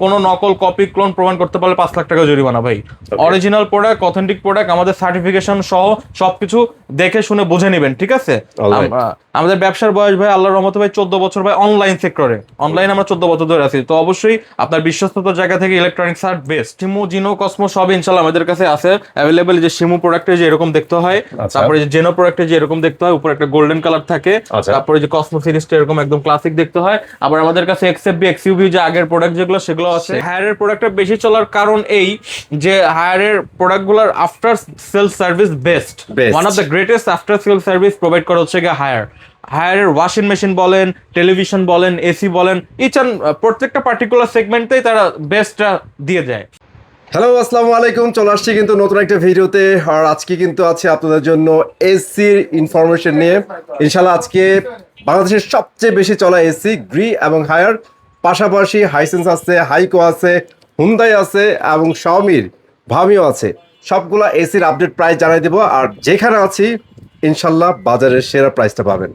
কোনো নকল copy clone প্রমাণ করতে পারলে 5 লাখ টাকা জরিমানা ভাই। অরিজিনাল প্রোডাক্ট, অথেন্টিক প্রোডাক্ট, আমাদের সার্টিফিকেশন সহ সবকিছু দেখে শুনে বুঝে নেবেন, ঠিক আছে? আমাদের ব্যবসার বয়স ভাই আল্লাহর রহমতে ভাই 14 বছর ভাই, অনলাইন সেক্টরে অনলাইন আমরা 14 বছর ধরে আছি। তো অবশ্যই আপনার বিশ্বস্ততার জায়গা থেকে ইলেকট্রনিক্স আর বেস্ট। শিমু, জিনো, কসমো সব ইনশাআল্লাহ আমাদের কাছে আছে অ্যাভেলেবল। যে শিমু প্রোডাক্টে যে এরকম দেখতে হয়, তারপরে যে জেনো প্রোডাক্টে যে এরকম দেখতে হয়, উপরে একটা গোল্ডেন কালার থাকে, তারপরে যে কসমো সিরিজটা এরকম একদম ক্লাসিক দেখতে হয়। আবার আমাদের কাছে এক্সএফবি, এক্সইউভি যে আগের প্রোডাক্ট যেগুলো সেগুলো আছে। হায়ারের প্রোডাক্টটা বেশি চলার কারণ এই যে হায়ারের প্রোডাক্টগুলোর after sale service best, one of the greatest after sale service provide করা হচ্ছে গিয়ে হায়ারের ওয়াশিং মেশিন বলেন, টেলিভিশন বলেন, এসি বলেন, প্রত্যেকটা পার্টিকুলার সেগমেন্টেই তারা বেস্টটা দিয়ে যায়। হ্যালো, আসসালামু আলাইকুম। চলে আসছি কিন্তু নতুন একটা ভিডিওতে। আর আজকে কিন্তু আছে আপনাদের জন্য এসির ইনফরমেশন নিয়ে। ইনশাল্লাহ আজকে বাংলাদেশের সবচেয়ে বেশি চলা এসি গ্রি এবং হায়ার, পাশাপাশি হাইসেন্স আছে, হাইকো আছে, হুন্দাই আছে এবং শাওমির ভামিও আছে। সবগুলা এসির আপডেট প্রাইস জানাই দেবো। আর যেখানে আছি ইনশাল্লাহ বাজারের সেরা প্রাইসটা পাবেন।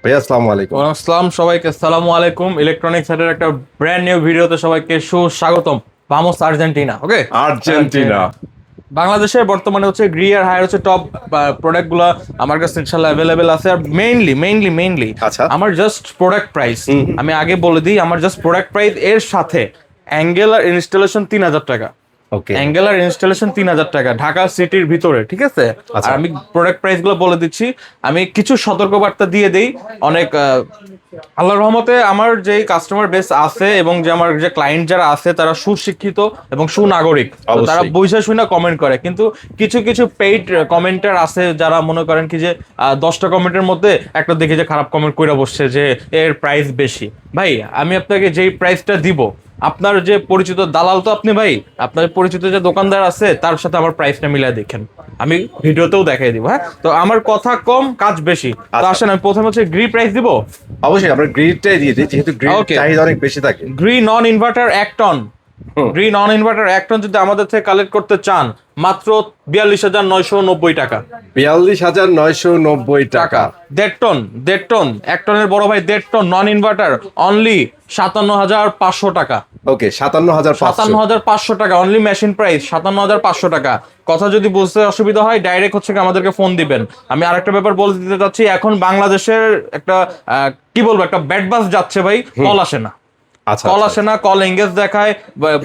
ভাইয়া আসসালামু আলাইকুম। আসসালাম, সবাইকে আসসালামু আলাইকুম। ইলেকট্রনিক্স সেটের একটা ব্র্যান্ড নিউ ভিডিওতে সবাইকে সুস্বাগতম। Vamos Argentina. ওকে, আর্জেন্টিনা। বাংলাদেশের বর্তমানে হচ্ছে গ্রি আর হায়ার হচ্ছে টপ প্রোডাক্টগুলো আমার কাছে ইনশাআল্লাহ अवेलेबल আছে। আর মেইনলি আচ্ছা, আমার জাস্ট প্রোডাক্ট প্রাইস আমি আগে বলে দিই। আমার জাস্ট প্রোডাক্ট প্রাইস এর সাথে অ্যাঙ্গেল আর ইনস্টলেশন 3000 টাকা। ওকে, অ্যাঙ্গেলার ইনস্টলেশন 3000 টাকা ঢাকা সিটির ভিতরে, ঠিক আছে? আর আমি প্রোডাক্ট প্রাইস গুলো বলে দিচ্ছি। আমি কিছু সতর্কবার্তা দিয়ে দেই। অনেক আল্লাহর রহমতে আমার যে কাস্টমার বেস আছে এবং যে আমার যে ক্লায়েন্ট যারা আছে তারা সুশিক্ষিত এবং সুনাগরিক, তারা বুঝে শুনে কমেন্ট করে। কিন্তু কিছু কিছু পেইড কমেন্টার আছে যারা মনে করেন কি যে 10টা কমেন্টের মধ্যে একটা দেখে যে খারাপ কমেন্ট করে বসছে যে এর প্রাইস বেশি। ভাই আমি আপনাকে যেই প্রাইসটা দিব, আপনার যে পরিচিত দালাল তো আপনি ভাই, আপনার পরিচিত যে দোকানদার আছে তার সাথে আমার প্রাইসটা মিলাই দেখেন, আমি ভিডিওতেও দেখাই দিব। হ্যাঁ, তো আমার কথা কম কাজ বেশি। তো আসেন আমি প্রথমে হচ্ছে গ্রি প্রাইস দিব। অবশ্যই আমরা গ্রিডটাই দিয়ে দিই, যেহেতু গ্রিড চাহিদা অনেক বেশি থাকে। Gree non inverter 1 ton, Gree non inverter 1 ton যদি আমাদের থেকে কালেক্ট করতে চান মাত্র 42,990 টাকা। 42,990 টাকা। 1.5 টন 1 টনের বড় ভাই, 1.5 টন নন ইনভার্টার অনলি 57,500 টাকা। ওকে, 57,500 টাকা অনলি মেশিন প্রাইস, 57,500 টাকা। কথা যদি বুঝতে অসুবিধা হয় ডাইরেক্ট হচ্ছে আমাদেরকে ফোন দিবেন। আমি আরেকটা ব্যাপার বলে দিতে চাচ্ছি, এখন বাংলাদেশের একটা কি বলবো, একটা ব্যাড বাস যাচ্ছে ভাই, কল আসে না। কল আসে না, কল এঙ্গেজ দেখায়,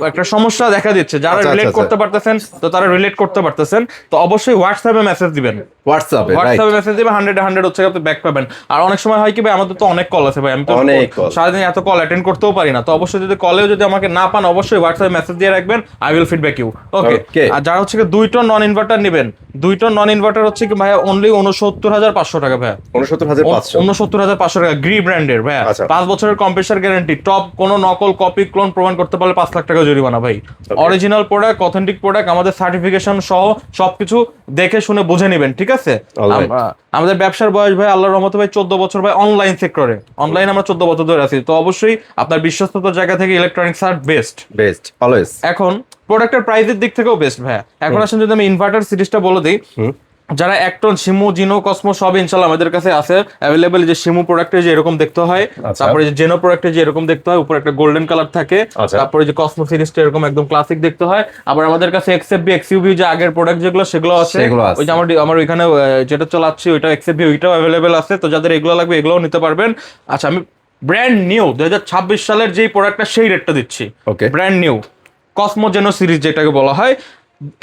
একটা সমস্যা দেখা দিচ্ছে। যারা রিলেট করতে পারতেছেন তো তারা রিলেট করতে পারতেছেন, তো অবশ্যই হোয়াটসঅ্যাপে মেসেজ দিবেন। হোয়াটসঅ্যাপে মেসেজ দিবেন, 100 হচ্ছে আপনি ব্যাক পাবেন। আর অনেক সময় হয় কি ভাই, আমাদের তো অনেক কল আছে ভাই, আমি তো সারাদিন এত কল অ্যাটেন্ড করতেও পারি না। তো অবশ্যই যদি কলেও যদি আমাকে না পান, অবশ্যই হোয়াটসঅ্যাপে মেসেজ দিয়ে রাখবেন, আই উইল ফিডব্যাক ইউ। ওকে। আর যারা হচ্ছে 2 টন নন ইনভার্টার নেবেন, 2 টন নন ইনভার্টার হচ্ছে কি ভাই অনলি 69,500 টাকা ভাই। 69,500 টাকা গ্রি ব্র্যান্ডের ভাই। 5 বছরের কম্প্রেসার গ্যারান্টি, টপ কোনো নকল কপি ক্লোন প্রমাণ করতে পারলে 5 লাখ টাকা জরিমানা ভাই। অরিজিনাল প্রোডাক্ট, অথেন্টিক প্রোডাক্ট, আমাদের সার্টিফিকেশন সহ সবকিছু দেখে শুনে বুঝে নেবেন, ঠিক আছে? আমাদের ব্যবসার বয়স ভাই আল্লাহর রহমতে ভাই 14 বছর ভাই, অনলাইন সেক্টরে অনলাইন আমরা 14 বছর ধরে আছি। তো অবশ্যই আপনার বিশ্বস্ততার জায়গা থেকে ইলেকট্রনিক্স আর বেস্ট অলওয়েজ। এখন প্রোডাক্টের প্রাইসের দিক থেকেও বেস্ট ভাই। এখন আসেন যদি আমি ইনভার্টার সিরিজটা বলে দিই, যারা 1 টন শিমু, জিনো, কসমো সব ইনশাআল্লাহ আমাদের কাছে আছে অ্যাভেলেবল। যে শিমু প্রোডাক্টে যে এরকম দেখতে হয়, তারপরে যে জেনো প্রোডাক্টে যে এরকম দেখতে হয়, উপরে একটা গোল্ডেন কালার থাকে, তারপরে যে কসমো সিরিজটা এরকম একদম ক্লাসিক দেখতে হয়। আবার আমাদের কাছে এক্সএফবি, এক্সইউভি যে আগের প্রোডাক্ট যেগুলো সেগুলো আছে। ওই যে আমার ওইখানে যেটা চালাচ্ছি ওইটা এক্সএফবি, ওইটাও অ্যাভেলেবল আছে। তো যাদের এগুলো লাগবে এগুলোও নিতে পারবেন। আচ্ছা, আমি ব্র্যান্ড নিউ 2026 সালের যেই প্রোডাক্টটা সেই রেটটা দিচ্ছি। ব্র্যান্ড নিউ কসমো জেনো সিরিজ যেটাকে বলা হয়,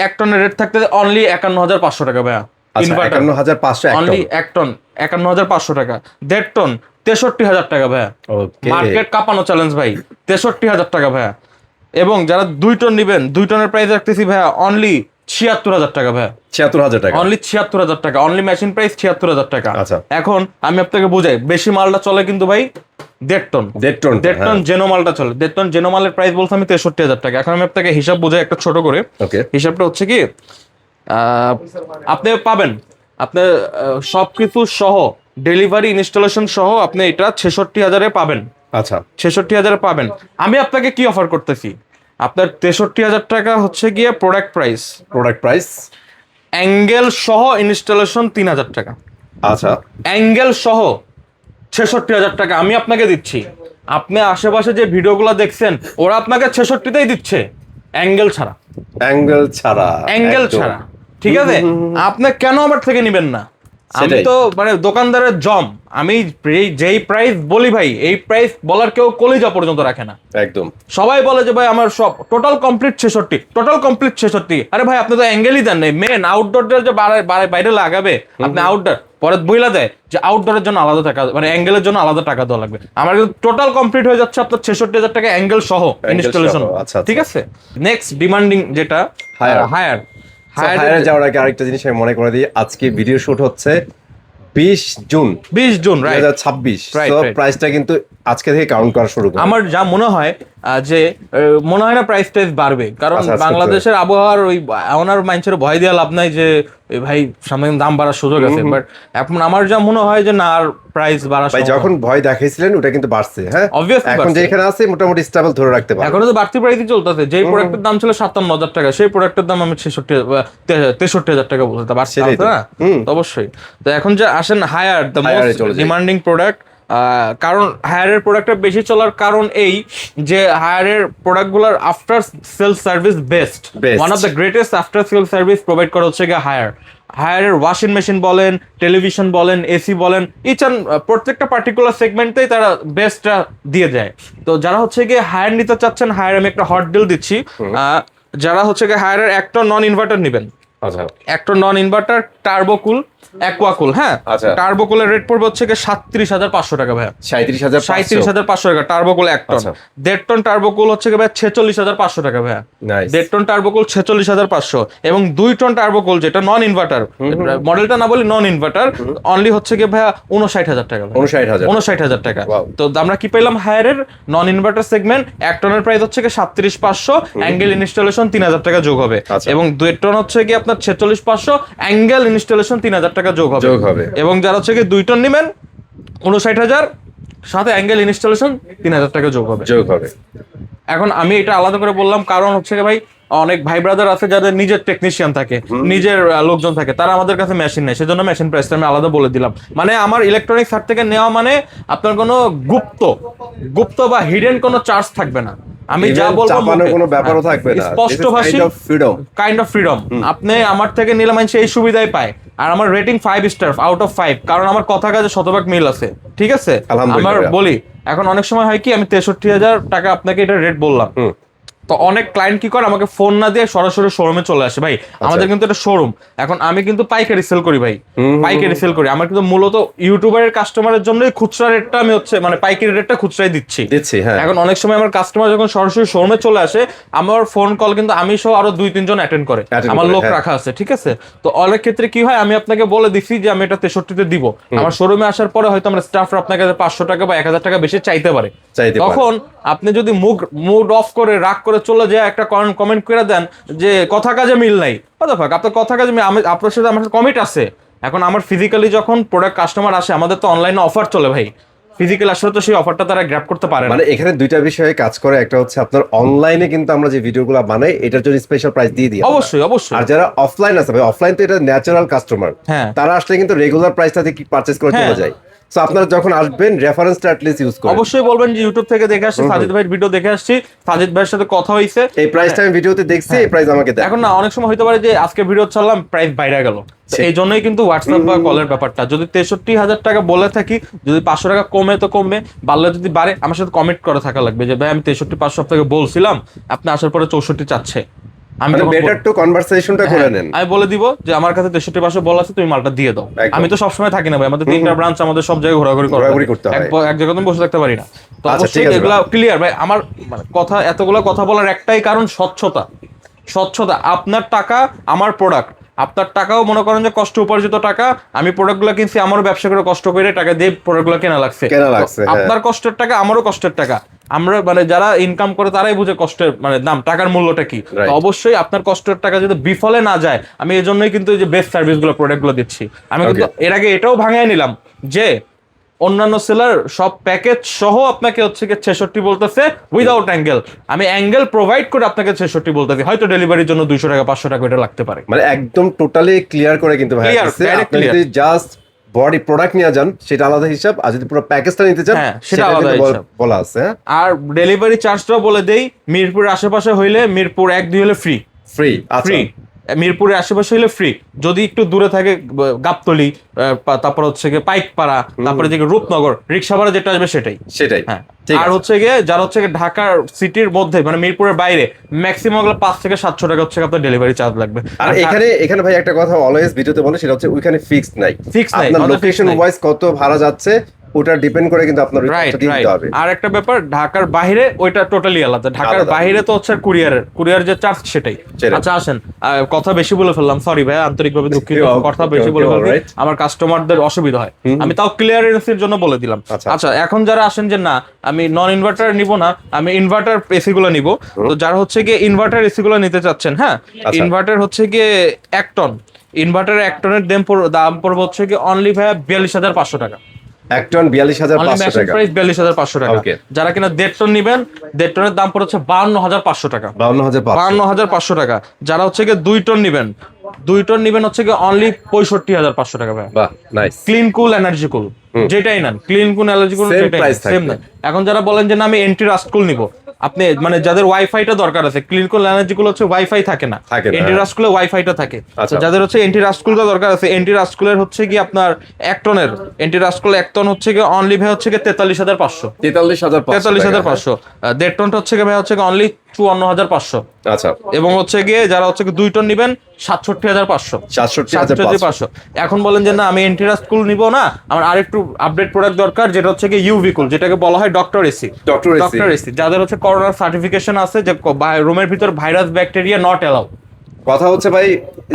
1 টনের রেট থাকতে অনলি 51,500 টাকা ভাইয়া। 51,500 অনলি 1 টন 51,500 টাকা। 1.5 টন 63,000 টাকা ভাইয়া। মার্কেট কাঁপানো চ্যালেঞ্জ ভাই, 63,000 টাকা ভাইয়া। এবং যারা 2 টন নিবেন, 2 টনের প্রাইস রাখতেছি ভাইয়া অনলি 76,000 টাকা ভাইয়া। 76,000 টাকা অনলি 76,000 টাকা, অনলি মেশিন প্রাইস 76,000 টাকা। এখন আমি আপনাকে বুঝাই, বেশি মালটা চলে কিন্তু ভাই 1.5 টন জেনো মালটা চলে। 1.5 টন জেনো মালের প্রাইস বলছি আমি 63,000 টাকা। এখন আমি আপনাকে হিসাব বুঝাই একটা ছোট করে। হিসাবটা হচ্ছে কি, আপনি পাবেন আপনার সবকিছু সহ ডেলিভারি ইনস্টলেশন সহ আপনি এটা 66,000-এ পাবেন। 66,000-এ পাবেন। আমি আপনাকে কি অফার করতেছি, আপনার 63,000 টাকা হচ্ছে গিয়ে প্রোডাক্ট প্রাইস, অ্যাঙ্গেল সহ ইনস্টলেশন 3,000 টাকা। অ্যাঙ্গেল সহ 66,000 টাকা আমি আপনাকে দিচ্ছি। আপনি আশেপাশে যে ভিডিওগুলো দেখছেন ওরা আপনাকে 66তেই দিচ্ছে, অ্যাঙ্গেল ছাড়া, অ্যাঙ্গেল ছাড়া, ঠিক আছে? আপনি কেন আমার থেকে নেবেন না? আমি তো মানে দোকানদারের জম, আমি যেই প্রাইস বলি ভাই, এই প্রাইস বলার কেউ কলিজা পর্যন্ত রাখে না। একদম সবাই বলে যে ভাই আমার সব টোটাল কমপ্লিট 66, টোটাল কমপ্লিট 66। আরে ভাই আপনি তো অ্যাঙ্গেলই দেন নাই, মেন আউটডোরটা যে বাইরে লাগাবে আপনি আউটডোর পরে বইলা দেয় যে আউটডোরের জন্য আলাদা টাকা, মানে অ্যাঙ্গেলের জন্য আলাদা টাকা দেওয়া লাগবে। আমার কিন্তু টোটাল কমপ্লিট হয়ে যাচ্ছে আপনার 66,000 টাকা অ্যাঙ্গেল সহ ইনস্টলেশন। ঠিক আছে, নেক্সট ডিমান্ডিং যেটা হায়ার যাওয়ার আগে আরেকটা জিনিস আমি মনে করে দিই, আজকে ভিডিও শুট হচ্ছে 20 জুন 2026, তো প্রাইসটা কিন্তু আজকে থেকে কাউন্ট করা শুরু করবে। আমার যা মনে হয় যে মনে হয় না প্রাইস টাইস বাড়বে, কারণ বাংলাদেশের আবহাওয়ার ওই ওনার মাইন্ডসেটে ভয় দেওয়া লাভ নাই যে ভাই সামনে দাম বাড়ার সুযোগ আছে। বাট এখন আমার যা মনে হয় যে না, আর প্রাইস বাড়া, ভাই যখন ভয় দেখাইছিলেন ওটা কিন্তু বাড়ছে। হ্যাঁ, অবভিয়াসলি এখন যেখানে আছে মোটামুটি স্টেবল ধরে রাখতে পারবে। এখন তো বাড়তি প্রাইসই চলতেছে, যেই প্রোডাক্টের দাম ছিল 57,000 টাকা, সেই প্রোডাক্টের দাম আমি 63,000 টাকা বলতে, তা বাড়ছে না অবশ্যই। তো এখন যে আসেন Haier, the most demanding product. কারণ হায়ারের প্রোডাক্টটা বেশি চলার কারণ এই যে হায়ারের প্রোডাক্টগুলোর after sale service best, one of the greatest after sale service provide করা হচ্ছে গিয়ে হায়ারের ওয়াশিং মেশিন বলেন, টেলিভিশন বলেন, এসি বলেন, ইচ অ্যান্ড প্রত্যেকটা পার্টিকুলার সেগমেন্টেই তারা বেস্টটা দিয়ে যায়। তো যারা হচ্ছে গিয়ে হায়ার নিতে চাচ্ছেন, হায়ার আমি একটা হট ডিল দিচ্ছি। যারা হচ্ছে গিয়ে হায়ারের একটা নন ইনভার্টার নেবেন, একটা নন ইনভার্টার টার্বোকুল অ্যাকোয়াকুল, হ্যাঁ টার্বোকুলের রেট পড়বে হচ্ছে 37,500 টাকা ভাই, 37,500 টাকা টার্বোকুল 1 টন। 1.5 টন টার্বোকুল হচ্ছে ভাই 46,500 টাকা ভাই, 1.5 টন টার্বোকুল 46,500, এবং 2 টন টার্বোকুল যেটা নন ইনভার্টার, মডেলটা না বলি নন ইনভার্টার, অনলি হচ্ছে গিয়ে ভাই 59,000 টাকা, 59,000 টাকা। তো আমরা কি পেলাম হায়ারের নন ইনভার্টার সেগমেন্ট 1 টনের প্রাইস হচ্ছে 37,500, অ্যাঙ্গেল ইনস্টলেশন 3,000 টাকা যোগ হবে, এবং 2 টন হচ্ছে কি আপনার 46,500, অ্যাঙ্গেল ইনস্টলেশন 3,000 টাকা যোগ হবে। এবং যারা হচ্ছে কি 2 টন নেবেন 59,000, সাথে অ্যাঙ্গেল ইনস্টলেশন 3,000 টাকা যোগ হবে। এখন আমি এটা আলাদা করে বললাম কারণ হচ্ছে কি ভাই অনেক ভাই ব্রাদার আছে যাদের নিজের টেকনিশিয়ান থাকে, নিজের লোকজন থাকে, তারা আমাদের কাছে মেশিন নেই, সেজন্য মেশিন প্রাইসটা আমি আলাদা বলে দিলাম। মানে আমার ইলেকট্রনিক্স হাট থেকে নেওয়া মানে আপনার কোনো গুপ্ত বা হিডেন কোনো চার্জ থাকবে না। আমি যা বলবো কোনো ব্যাপারও থাকবে না, স্পষ্টভাষী কাইন্ড অফ ফ্রিডম। আপনি আমার থেকে নিলে মানুষ এই সুবিধাই পায়। আর আমার রেটিং 5 স্টার আউট অফ 5, কারণ আমার কথা কাজে শতভাগ মিল আছে। ঠিক আছে, আমার বলি এখন অনেক সময় হয় কি আমি 63,000 টাকা আপনাকে এটা রেট বললাম, তো অনেক ক্লায়েন্ট কি করে আমাকে ফোন না দিয়ে সরাসরি শোরুমে চলে আসে। ভাই আমাদের কিন্তু এটা শোরুম, এখন আমি কিন্তু পাইকারি সেল করি ভাই, পাইকারি সেল করি। আমার কিন্তু মূলত ইউটিউবারের কাস্টমারের জন্যই খুচরা রেটটা আমি হচ্ছে মানে পাইকারি রেটটা খুচরাই দিচ্ছি। এখন অনেক সময় আমার কাস্টমার যখন সরাসরি শোরুমে চলে আসে, আমার ফোন কল কিন্তু আমি সহ আরো 2-3 জন অ্যাটেন্ড করে, আমার লোক রাখা আছে। ঠিক আছে, তো অনেক ক্ষেত্রে কি হয়, আমি আপনাকে বলে দিচ্ছি যে আমি এটা 63-তে দিব, আমার শোরুমে আসার পরে হয়তো আমার স্টাফরা আপনাকে 500 টাকা বা 1,000 টাকা বেশি চাইতে পারে। তখন আপনি যদি মুড অফ করে রাগ করে চলে যায়, একটা কমেন্ট করে দেন যে কথা কাজে মিল নাই, আপনার কথা কাজে আপনার সাথে আমার কমিট আছে। এখন আমার ফিজিক্যালি যখন প্রোডাক্ট কাস্টমার আসে, আমাদের তো অনলাইনে অফার চলে ভাই, ফিজিক্যাল আসলে তো সেই অফারটা তারা গ্র্যাব করতে পারে না। মানে এখানে দুইটা বিষয়ে কাজ করে, একটা হচ্ছে আপনার অনলাইনে কিন্তু আমরা যে ভিডিওগুলো বানাই এটার জন্য স্পেশাল প্রাইস দিয়ে দিই অবশ্যই। আর যারা অফলাইন আছে ভাই, অফলাইন তো এটা ন্যাচারাল কাস্টমার, তারা আসলে কিন্তু রেগুলার প্রাইসটা থেকে পারচেজ করে চলে যায়। সো আপনারা যখন আসবেন রেফারেন্সটা অ্যাট লিস্ট ইউজ করুন। অবশ্যই বলবেন যে ইউটিউব থেকে দেখে আসছি, সাজিদ ভাইয়ের ভিডিও দেখে আসছি, সাজিদ ভাইয়ের সাথে কথা হইছে, এই প্রাইসটা আমি ভিডিওতে দেখছি, এই প্রাইস আমাকে দেন। এখন না অনেক সময় হতে পারে যে আজকে ভিডিও ছাড়লাম প্রাইস বাইরে গেল, এই জন্যই কিন্তু হোয়াটসঅ্যাপ বা কলের ব্যাপারটা, যদি 63,000 টাকা বলে থাকি, যদি 500 টাকা কমে তো কমবে, বাড়লে যদি বাড়ে আমার সাথে কমেন্ট করে থাকা লাগবে যে ভাই আমি 63,500 আপনাকে বলছিলাম, আপনি আসার পরে 64 চাচ্ছে, আমি বেটার টু কনভারসেশনটা করে নেন। আমি বলে দিব যে আমার কাছে 63,500 বলা আছে, তুমি মালটা দিয়ে দাও। আমি তো সবসময় থাকি না ভাই, আমাদের 3টা ব্রাঞ্চ, আমাদের সব জায়গায় ঘোরাঘুরি করতে হয়, এক জায়গায় তুমি বসে থাকতে পারি না। তো অবশ্যই এগুলা ক্লিয়ার ভাই। আমার মানে কথা এতগুলো কথা বলার একটাই কারণ, স্বচ্ছতা। আপনার টাকা আমার প্রোডাক্ট, আপনার টাকাও মনে করেন যে কষ্ট উপার্জিত টাকা, আমি প্রোডাক্টগুলো কিনছি, আমারও ব্যবসা করে কষ্ট করে টাকা দিয়ে প্রোডাক্টগুলো কেনা লাগছে। আপনার কষ্টের টাকা, আমারও কষ্টের টাকা, আমরা মানে যারা ইনকাম করে তারাই বুঝে কষ্টের মানে দাম, টাকার মূল্যটা কি। অবশ্যই আপনার কষ্টের টাকা যদি বিফলে না যায়, আমি এই জন্যই কিন্তু এই যে বেস্ট সার্ভিসগুলো প্রোডাক্টগুলো দিচ্ছি। আমি কিন্তু এর আগে এটাও ভাঙায় নিলাম যে অন্যান্য সেলার সব প্যাকেজ সহ আপনাকে হচ্ছে কি 66 বলতেছে উইদাউট অ্যাঙ্গেল, আমি অ্যাঙ্গেল প্রোভাইড করে আপনাকে 66 বলতেছি, হয়তো ডেলিভারির জন্য 200 টাকা 500 টাকা এটা লাগতে পারে। মানে একদম টোটালি ক্লিয়ার করে কিন্তু ভাই, আপনি যদি জাস্ট বডি প্রোডাক্ট নিয়ে যান সেটা আলাদা হিসাব, আর যদি পুরো প্যাকেজটা নিতে চান হ্যাঁ, সেটা আলাদা কিন্তু হিসাব। বলা আছে। হ্যাঁ, আর ডেলিভারি চার্জটাও বলে দেই, মিরপুরের আশেপাশে হইলে মিরপুর 1-2 হলে ফ্রি। ফ্রি। আচ্ছা, ফ্রি মিরপুরের আশেপাশে হলে ফ্রি, যদি একটু দূরে থাকে গাবতলী, তারপর হচ্ছে গিয়ে পাইকপাড়া, তারপরে যে রূপনগর, রিক্সা ভাড়া যেটা আসবে সেটাই। সেটাই। হ্যাঁ, ঠিক আর আছে। হচ্ছে গিয়ে যারা হচ্ছে গিয়ে ঢাকার সিটির মধ্যে মানে মিরপুরের বাইরে ম্যাক্সিমাম 5 থেকে 700 টাকা হচ্ছে আপনার ডেলিভারি চার্জ লাগবে। আর এখানে ভাই একটা কথা অলওয়েজ ভিডিওতে বলে, সেটা হচ্ছে ওইখানে ফিক্সড নাই। Fixed নাই, আপনার আমাদের লোকেশন fixed নাই। ওয়াইজ কত ভাড়া যাচ্ছে ওটা ডিপেন্ড করে কিন্তু আপনার রাইট রিচার্জটা রাইট। দিতে হবে। আর একটা ব্যাপার, ঢাকার বাইরে ওইটা টোটালি আলাদা, ঢাকার আলাদা। বাইরে তো হচ্ছে কুরিয়ার যে চার্জ সেটাই। সেটাই। আচ্ছা আসেন, কথা বেশি বলে ফেললাম, সরি ভাই, আন্তরিকভাবে দুঃখিত, Okay, কথা বেশি okay, বলে ফেলছি, alright. আমার কাস্টমারদের অসুবিধা হয়, আমি তাও ক্লিয়ারেন্সের জন্য বলে দিলাম। আচ্ছা। আচ্ছা, এখন যারা আসেন যে না আমি নন ইনভার্টার নিব না, আমি ইনভার্টার এসি গুলো নিব, তো যারা হচ্ছে গিয়ে ইনভার্টার এসি গুলো নিতে চাচ্ছেন, হ্যাঁ, আচ্ছা। ইনভার্টার হচ্ছে গিয়ে 1 টন, ইনভার্টারের 1 টনের দাম পড়বে হচ্ছে গিয়ে অনলি ভাইয়া 42,500 টাকা। 1 টন 42,500 টাকা। প্রাইস 42,500 টাকা। Okay. যারা কিনা 1.5 টন নিবেন, 1.5 টনের দাম পড়ছে 52,500 টাকা। 52,500। 52,500 টাকা। যারা হচ্ছে গিয়ে 2 টন নিবেন, 2 টন নিবেন হচ্ছে গিয়ে অনলি 65,500 টাকা ভাই। বাহ, নাইস। ক্লিন কুল এনার্জি কুল যেটাই নেন, ক্লিন কুল এনার্জি কুল Same যেটাই price সেম থাকবে। না। এখন যারা বলেন যে না আমি এন্টি রাস্ট কুল নিব, আপনি মানে যাদের ওয়াইফাইটা দরকার আছে, ক্লিন কুল এনার্জি কুল হচ্ছে ওয়াইফাই থাকে না, থাকে না, এন্টি হ্যাঁ। রাস্ট কুলে ওয়াইফাইটা থাকে। আচ্ছা। তো যাদের হচ্ছে এন্টি রাস্ট কুলটা দরকার আছে, এন্টি রাস্ট কুলের হচ্ছে কি আপনার 1 টনের এন্টি রাস্ট কুল 1 টন হচ্ছে কি অনলি ভাই হচ্ছে কি 43,500। 43,500। 43,500। 1.5 টনটা হচ্ছে গিয়ে ভাই হচ্ছে অনলি 54,500। আচ্ছা, এবং হচ্ছে গিয়ে যারা হচ্ছে 2 টন নিবেন 67,500। 67,500। এখন বলেন যে না আমি এন্টিরাস কুল নিব না, আমার আরেকটু আপডেট প্রোডাক্ট দরকার, যেটা হচ্ছে কি ইউভি কুল, যেটাকে বলা হয় doctor AC. Doctor AC. Doctor AC যাদের হচ্ছে করোনার সার্টিফিকেশন আছে যে রুমের ভিতর ভাইরাস ব্যাকটেরিয়া নট অ্যালাউ। কথা হচ্ছে ভাই,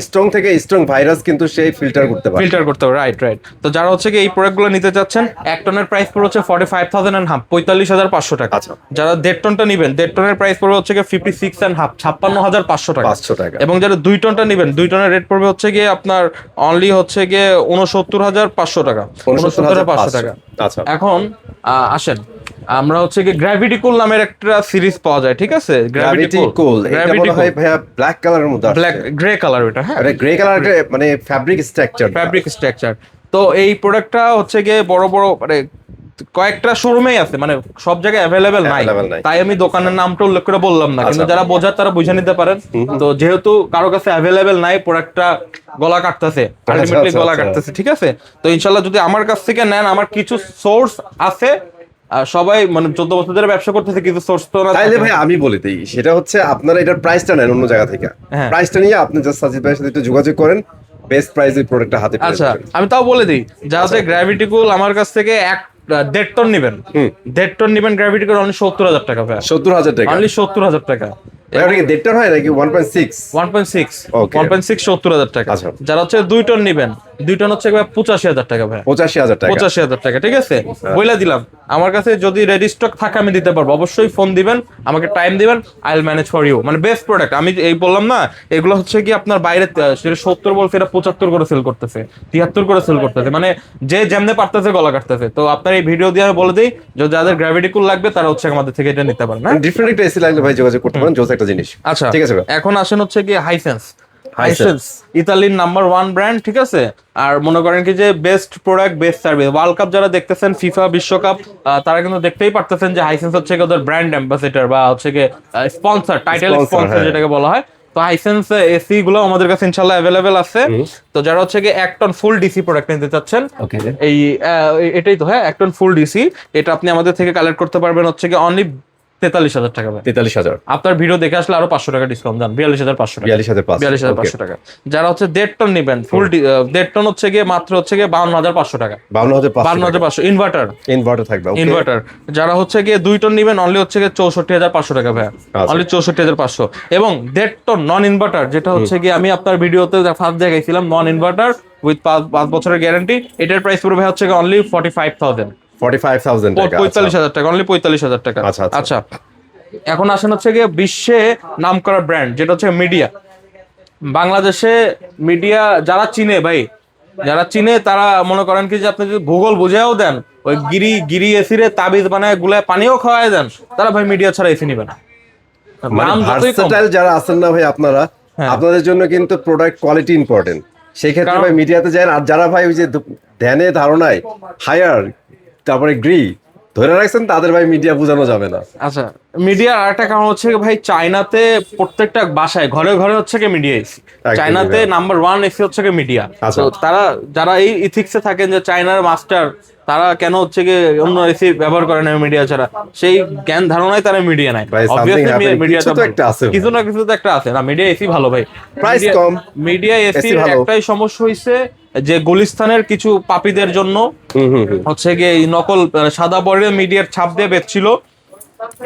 স্ট্রং থেকে স্ট্রং ভাইরাস কিন্তু সেই ফিল্টার করতে পারে। ফিল্টার করতে হবে, রাইট রাইট। তো যারা হচ্ছে কি এই প্রোডাক্টগুলো নিতে চাচ্ছেন, 1 টনের প্রাইস পড়বে হচ্ছে 45,500, 45,500 টাকা। আচ্ছা। যারা 1.5 টনটা নিবেন, 1.5 টনের প্রাইস পড়বে হচ্ছে কি 56,500, 56,500 টাকা। 500 টাকা। এবং যারা 2 টনটা নিবেন, 2 টনের রেট পড়বে হচ্ছে গিয়ে আপনার অনলি হচ্ছে গিয়ে 69,500 টাকা। 69,500 টাকা। আচ্ছা। এখন আসেন, আমরা হচ্ছে কি গ্র্যাভিটি কুল নামের একটা সিরিজ পাওয়া যায়, ঠিক আছে? গ্র্যাভিটি কুল, এটা বলা হয় ভাইয়া ব্ল্যাক কালারের মধ্যে আসছে। ব্ল্যাক গ্রে কালার ওটা, হ্যাঁ, এটা গ্রে কালার, মানে ফ্যাব্রিক স্ট্রাকচার। Fabric structure. তো এই প্রোডাক্টটা হচ্ছে গিয়ে বড় বড় মানে কয়েকটা শোরুমেই আছে, মানে সব জায়গায় অ্যাভেলেবেল নাই, Available নাই। তাই আমি দোকানের নামটা উল্লেখ করে বললাম না, কিন্তু আচ্ছা। যারা বোঝার তারা বুঝে নিতে পারেন। তো যেহেতু কারো কাছে অ্যাভেলেবেল নাই, প্রোডাক্টটা গলা কাটতেছে, আলটিমেটলি আচ্ছা, গলা আচ্ছা। কাটতেছে, ঠিক আছে? তো ইনশাল্লাহ যদি আমার কাছ থেকে নেন, আমার কিছু সোর্স আছে, সবাই মানে 14 বছর ধরে ব্যবসা করতেছে, কিছু সোর্স তো না তাইলে থাকে ভাই না। আমি বলে দিই, সেটা হচ্ছে আপনারা এটার প্রাইসটা নেন অন্য জায়গা থেকে। হ্যাঁ। প্রাইসটা নিয়ে আপনি জাস্ট সাজিদ ভাইয়ের সাথে একটু যোগাযোগ করেন, বেস্ট প্রাইসে প্রোডাক্টটা হাতে পেয়ে আচ্ছা, যাবেন। আমি তাও বলে দিই, যাতে গ্র্যাভিটি কুল আমার কাছ থেকে 1.5 টন নিবেন, 1.5 টন নিবেন গ্র্যাভিটি কুল অনলি 70,000 টাকা ভাই, 70,000 টাকা। অনলি 70,000 টাকা। ভাই ওটা কি 1.5 টন হয় নাকি 1.6? 1.6 Okay. 1.6 70,000 টাকা। আচ্ছা। যারা হচ্ছে 2 টন নিবেন, 2 টন হচ্ছে 85,000 টাকা ভাই, 85,000 টাকা। 85,000 টাকা, ঠিক আছে? বলে দিলাম, আমার কাছে যদি রেডি স্টক থাকে আমি দিতে পারবো, অবশ্যই ফোন দিবেন, আমাকে টাইম দিবেন, I will manage for you. মানে বেস্ট প্রোডাক্ট, আমি এই বললাম না, এগুলো হচ্ছে কি আপনার বাইরে সেটা 70 বলছে, এটা 75 করে সেল করতেছে, 73 করে সেল করতেছে, মানে যে যেমনে পারতেছে গলা কাটতেছে। তো আপনার এই ভিডিও দিয়ে আমি বলে দিই, যে যাদের গ্র্যাভিটি কুল লাগবে তারা হচ্ছে আমাদের থেকে এটা নিতে পারেন, হ্যাঁ? ডিফারেন্ট একটা এসি লাগলে ভাই যোগাযোগ করতে পারেন, জোস একটা জিনিস। আচ্ছা, ঠিক আছে ভাই। এখন আসেন হচ্ছে কি হাইসেন্স। হাইসেন্স ইতালির নাম্বার 1 ব্র্যান্ড, ঠিক আছে? আর মনে করেন কি যে best product best service, world cup যারা দেখতেছেন, ফিফা বিশ্বকাপ, তারা কিন্তু দেখতেই পারতেছেন যে হাইসেন্স হচ্ছে কি ওদের ব্র্যান্ড অ্যাম্বাসেডর বা হচ্ছে কি স্পন্সর, টাইটেল Sponsor, স্পন্সর হ্যাঁ। যেটাকে বলা হয়। তো হাইসেন্স এসি গুলো আমাদের কাছে ইনশাআল্লাহ अवेलेबल আছে। তো যারা হচ্ছে কি 1 টন ফুল ডিসি প্রোডাক্ট নিতে চাচ্ছেন, ওকে, এই এটাই তো, হ্যাঁ, 1 টন ফুল ডিসি, এটা আপনি আমাদের থেকে কালেক্ট করতে পারবেন হচ্ছে কি অনলি 43,000 টাকা ভাই। 43,000। আপনার ভিডিও দেখে আসলে আরো 500 টাকা ডিসকাউন্ট দেন, 42,500 টাকা। 42,500 42,500 টাকা। যারা হচ্ছে 1.5 টন নেবেন, ফুল 1.5 টন হচ্ছে গিয়ে মাত্র হচ্ছে গিয়ে 52,500 টাকা। 52,500 ইনভার্টার, ইনভার্টার থাকবে। ওকে। ইনভার্টার। যারা হচ্ছে গিয়ে 2 টন নেবেন, অনলি হচ্ছে গিয়ে 64,500 টাকা ভাই, অনলি 64,500। এবং 1.5 টন নন ইনভার্টার, যেটা হচ্ছে গিয়ে আমি আপনার ভিডিওতে ফার্স্ট দেখাইছিলাম, নন ইনভার্টার উইথ 5 বছরের গ্যারান্টি, এটার প্রাইস পড়বে হচ্ছে গিয়ে অনলি 45,000, 45,000 টাকা। 45,000 টাকা, অনলি 45,000 টাকা। আচ্ছা, আচ্ছা। আচ্ছা, এখন আসেন হচ্ছে গিয়ে বিশ্বে নামকরা ব্র্যান্ড, যেটা হচ্ছে মিডিয়া। বাংলাদেশে মিডিয়া যারা চিনে ভাই, যারা চিনে তারা মনে করেন কি যে আপনি যদি ভূগোল বুঝাও দেন, ওই গিরি এসিরে তাবিজ বানায় গুলায় পানিও খাওয়ায় দেন, তারা ভাই মিডিয়া ছাড়া এসি নিবে না। মানে দাম যতই কম, ভার্সেটাইল যারা আছেন না ভাই আপনারা, হ্যাঁ। আপনাদের জন্য কিন্তু প্রোডাক্ট কোয়ালিটি ইম্পর্টেন্ট। সেই ক্ষেত্রে কারণ- ভাই মিডিয়াতে যায় আর যারা ভাই ওই যে ধ্যানে ধারণায় হায়ার তারপরে গ্রি ধরে রাখছেন তাদের ভাই মিডিয়া বোঝানো যাবে না। আচ্ছা, মিডিয়ার আরেকটা কারণ হচ্ছে কি ভাই, চায়নাতে প্রত্যেকটা বাসায় ঘরে ঘরে হচ্ছে কি মিডিয়া এসি। একদমই চায়নাতে ভাই। নাম্বার 1 এসি হচ্ছে কি মিডিয়া। আচ্ছা। তো তারা যারা এই ইথিক্সে থাকেন যে চায়নার মাস্টার, তারা কেন হচ্ছে কি অন্য এসি ব্যবহার করে না মিডিয়া ছাড়া, সেই জ্ঞান ধারণায় তারা মিডিয়া নাই। ভাই, something অবভিয়াসলি happening, মিডিয়াটা কিছু তো একটা আছে ভাই। কিছু না কিছু তো একটা আছে না, মিডিয়া এসি ভালো ভাই। Price কম, মিডিয়া এসি ভালো। একটাই সমস্যা হইছে যে গুলিস্তানের কিছু পাপীদের জন্য হচ্ছে গিয়ে এই নকল সাদা বর্ডে মিডিয়ার ছাপ দিয়ে বেচছিল,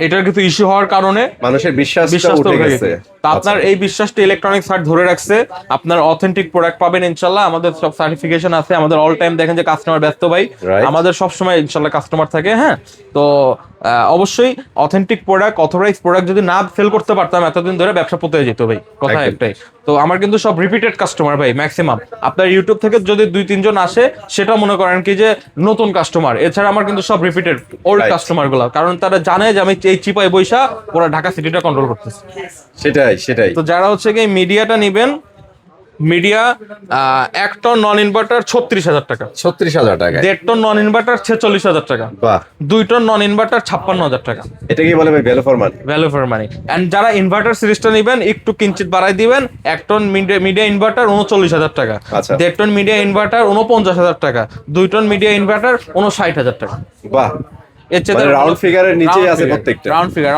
এটার কিছু ইস্যু হওয়ার কারণে মানুষের বিশ্বাসটা বিশ্বাসটা উঠে উঠে গেছে। গেছে। তা আপনার এই বিশ্বাসটা ইলেকট্রনিক্স হার্ট ধরে রাখছে, আপনার অথেন্টিক প্রোডাক্ট পাবেন ইনশাল্লাহ। আমাদের সব সার্টিফিকেশন আছে, আমাদের অল টাইম দেখেন যে কাস্টমার ব্যস্ত ভাই, Right. আমাদের সব সময় ইনশাল্লাহ কাস্টমার থাকে। হ্যাঁ, তো অবশ্যই অথেন্টিক প্রোডাক্ট, অথরাইজ প্রোডাক্ট যদি না সেল করতে পারতাম এতদিন ধরে ব্যবসা পড়তে যেত ভাই, কথা একদম। একটাই। তো আমার কিন্তু সব রিপিটেড কাস্টমার ভাই ম্যাক্সিমাম। আপনার ইউটিউব থেকে যদি 2-3 জন আসে সেটা মনে করেন কি যে নতুন কাস্টমার, এছাড়া আমার কিন্তু সব রিপিটেড ওল্ড Right. কাস্টমার গুলো, কারণ তারা জানে যে আমি এই চিপায় বৈশা ওরা ঢাকা সিটিটা কন্ট্রোল করতেছে। সেটাই তো যারা হচ্ছে কি মিডিয়াটা নিবেন, মিডিয়া 1 টন নন ইনভার্টার 36,000 টাকা, 36,000 টাকা। 1.5 টন নন ইনভার্টার 46,000 টাকা, বাহ, 2 টন নন ইনভার্টার 56,000 টাকা, এটা কি বলে ভাই value for money? Value for money. And যারা ইনভার্টার সিরিজটা নেবেন একটু কিঞ্চিত বাড়াই দিবেন, 1 টন মিডিয়া ইনভার্টার 39,000 টাকা, আচ্ছা। 1.5 টন মিডিয়া ইনভার্টার 49,000 টাকা, 2 টন মিডিয়া ইনভার্টার 59,000 টাকা। বাহ, এর চেয়ে মানে রাউন্ড ফিগারের নিচেই আছে প্রত্যেকটা। রাউন্ড ফিগার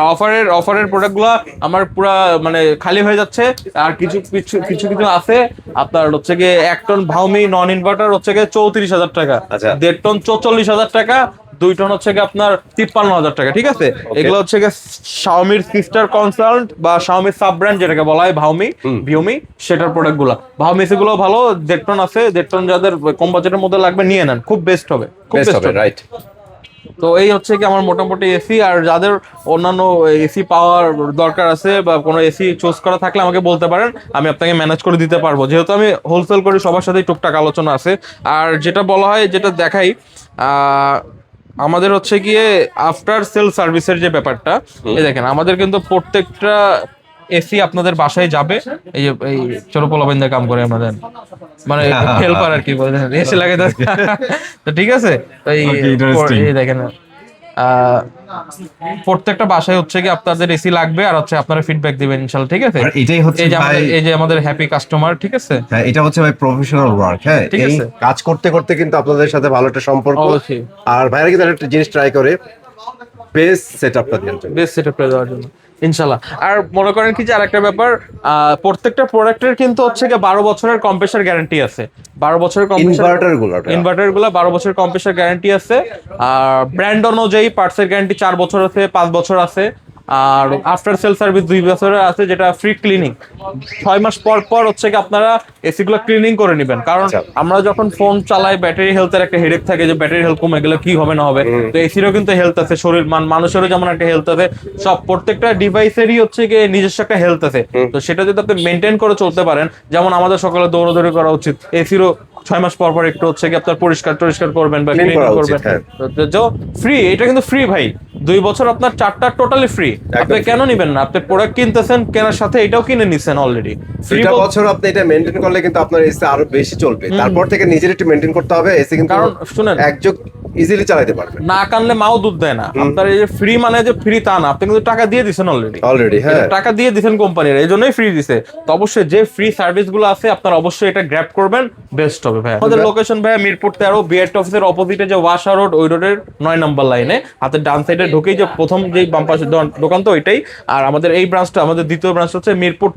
অফারের প্রোডাক্টগুলো আমার পুরা মানে খালি হয়ে যাচ্ছে। আর কিছু কিছু আছে আপনার হচ্ছে গিয়ে 1 টন ভাউমি নন ইনভার্টার হচ্ছে গিয়ে 34,000 টাকা, আচ্ছা। 1.5 টন 44,000 টাকা, 2 টন হচ্ছে গিয়ে আপনার 53,000 টাকা। ঠিক আছে, এগুলো হচ্ছে গিয়ে শাওমির সিস্টার কনসাল্ট বা শাওমির সাব ব্র্যান্ড যেটাকে বলা হয় ভিউমি, সেটার প্রোডাক্ট গুলো। ভাউমি এসি গুলো ভালো, 1.5 টন আছে, 1.5 টন যাদের কম বাজেটের মধ্যে লাগবে নিয়ে নেন, খুব বেস্ট হবে, খুব বেস্ট বেস্ট হবে, হবে। রাইট। তো এই হচ্ছে কি আমার মোটামুটি এসি। আর যাদের অন্যান্য এসি পাওয়ার দরকার আছে বা কোনো এসি চুজ করা থাকলে আমাকে বলতে পারেন, আমি আপনাকে ম্যানেজ করে দিতে পারবো, যেহেতু আমি হোলসেল করি, সবার সাথেই টুকটাক আলোচনা আছে। আর যেটা বলা হয়, যেটা দেখাই, আমাদের হচ্ছে গিয়ে আফটার সেল সার্ভিসের যে ব্যাপারটা, এই দেখেন আমাদের কিন্তু প্রত্যেকটা এসি আপনাদের বাসায় যাবে। এই যে এই ছোট পোলাপাইনদের কাম করে আমাদের, মানে হেল্পার আর কি বলে, এসে লাগে তো ঠিক আছে। তো Okay, interesting. এই দেখেন প্রত্যেকটা বাসায় হচ্ছে কি আপনাদের এসি লাগবে, আর হচ্ছে আপনারা ফিডব্যাক দিবেন ইনশাআল্লাহ। ঠিক আছে, আর এটাই হচ্ছে এই যে আমাদের হ্যাপি কাস্টমার। ঠিক আছে, হ্যাঁ, এটা হচ্ছে ভাই প্রফেশনাল ওয়ার্ক। হ্যাঁ, ঠিক এই আছে। কাজ করতে করতে কিন্তু আপনাদের সাথে ভালো একটা সম্পর্ক। অবশ্যই। আর ভাইরা কিন্তু একটা জিনিস ট্রাই করে বেস্ট সেটআপটা দেওয়ার জন্য। বেস্ট সেটআপ করে দেওয়ার জন্য ইনশাআল্লাহ। আর মনে করেন কি যে আরেকটা ব্যাপার, প্রত্যেকটা প্রোডাক্টের কিন্তু হচ্ছে কি 12 বছরের কম্প্রেসার গ্যারান্টি আছে। 12 বছরের ইনভার্টার গুলো 12 বছরের কম্প্রেসার গ্যারান্টি আছে। আর ব্র্যান্ড অনুযায়ী পার্টসের গ্যারান্টি 4 বছর আছে, 5 বছর আছে। আর আফটার সেল সার্ভিস 2 বছরের আছে, যেটা ফ্রি ক্লিনিং। 6 মাস পর পর হচ্ছে কি আপনারা এসি গুলো ক্লিনিং করে নেবেন, কারণ আমরা যখন ফোন চালাই ব্যাটারি হেলথের একটা হেডেক থাকে যে ব্যাটারি হেলথ কমে গেলে কি হবে না হবে। তো এসিরও কিন্তু হেলথ আছে, শরীর মানুষেরও যেমন একটা হেলথ আছে, সব প্রত্যেকটা ডিভাইসেরই হচ্ছে কি নিজস্ব একটা হেলথ আছে। তো সেটা যদি আপনি মেনটেন করে চলতে পারেন, যেমন আমাদের সকালে দৌড়াদৌড়ি করা উচিত, এসিরও 6 মাস পর পর একটু হচ্ছে কি আপনার পরিষ্কার করবেন বা Clean ক্লিনিং করা করবেন। উচিত, হ্যাঁ। তো ফ্রি, এটা কিন্তু ফ্রি ভাই। 2 বছর আপনার 4টা টোটালি ফ্রি। আপনি কেন নিবেন না? আপনি প্রোডাক্ট কিনতেছেন, কেনার সাথে এটাও কিনে নিছেন অলরেডি ফ্রি। 2 বছর আপনি এটা মেইনটেইন করলে কিন্তু আপনার এসি আরো বেশি চলবে। তারপর থেকে নিজের একটু মেইনটেইন করতে হবে, এসি কিন্তু কারণ শুনেন, একযোগ ইজিলি চালাতে পারবেন। না কানলে মাও দুধ দেয় না। আপনার এই যে ফ্রি মানে যে ফ্রি তা না, আপনি কিন্তু টাকা দিয়ে দিছেন অলরেডি, হ্যাঁ। টাকা দিয়ে দিছেন কোম্পানির, এই জন্যই ফ্রি দিছে। তো অবশ্যই যে ফ্রি সার্ভিস গুলো আছে আপনারা অবশ্যই এটা গ্র্যাব করবেন, বেস্ট হবে ভাই। আমাদের লোকেশন ভাই মিরপুর 13 বিআরটি অফিসের অপোজিটে যে ওয়াশা রোড, ওই রোডের 9 নম্বর লাইনে হাতের ডান সাইডে ঢুকেই যে প্রথম যে বাম পাশে দোকান, তো ওইটাই। আর আমাদের এই ব্রাঞ্চটা, আমাদের দ্বিতীয় ব্রাঞ্চ হচ্ছে মিরপুর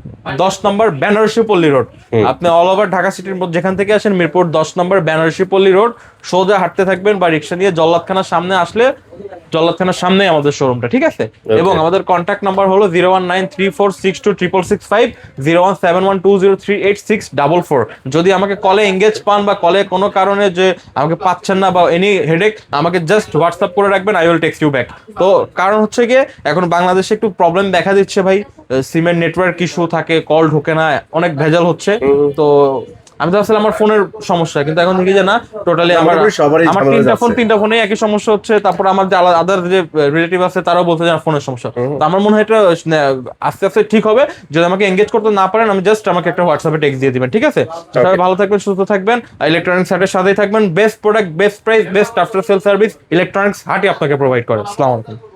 10 নম্বর বেনারসি পল্লী রোড। আপনি অল ওভার ঢাকা সিটির মধ্যে যেখান থেকে আসেন, মিরপুর 10 নম্বর বেনারসি পল্লী রোড সোজা হাঁটতে থাকবেন বা রিক্সা নিয়ে জল্লাদখানার সামনে আসলে, জল্লাদখানার সামনেই আমাদের শোরুমটা। ঠিক আছে, এবং আমাদের কন্ট্যাক্ট নাম্বার হলো 01934626655, 01712038644। যদি আমাকে কলে এঙ্গেজ পান বা কলে কোনো কারণে যে আমাকে পাচ্ছেন না বা এনি হেডেক, আমাকে জাস্ট হোয়াটসঅ্যাপ করে রাখবেন, I will text you back. তো কারণ হচ্ছে গিয়ে এখন বাংলাদেশে একটু প্রবলেম দেখা দিচ্ছে ভাই, সিমের নেটওয়ার্ক ইস্যু থাকে, কল ঢোকে না, অনেক ভেজাল হচ্ছে। তো আমি তো আসলে আমার ফোনের সমস্যা, কিন্তু এখন দেখি যে না, টোটালি আমার মোটামুটি সবারই আমার ঝামেলা তিনটা যাচ্ছে। ফোনে একই সমস্যা হচ্ছে। তারপর আমার যে আদার যে রিলেটিভ আছে তারাও বলছে যে ফোনের সমস্যা। তো আমার মনে হয় এটা আস্তে আস্তে ঠিক হবে। যদি আমাকে এঙ্গেজ করতে না পারেন, আমি জাস্ট আমাকে একটা হোয়াটসঅ্যাপে টেক্সট দিয়ে দিবেন, ঠিক আছে? সবাই ভালো থাকবেন, সুস্থ থাকবেন, ইলেকট্রনিক্স হাটের সাথেই থাকবেন। Best product, best price, best after sale service electronics হাটই আপনাকে প্রোভাইড করে। আসসালামু আলাইকুম।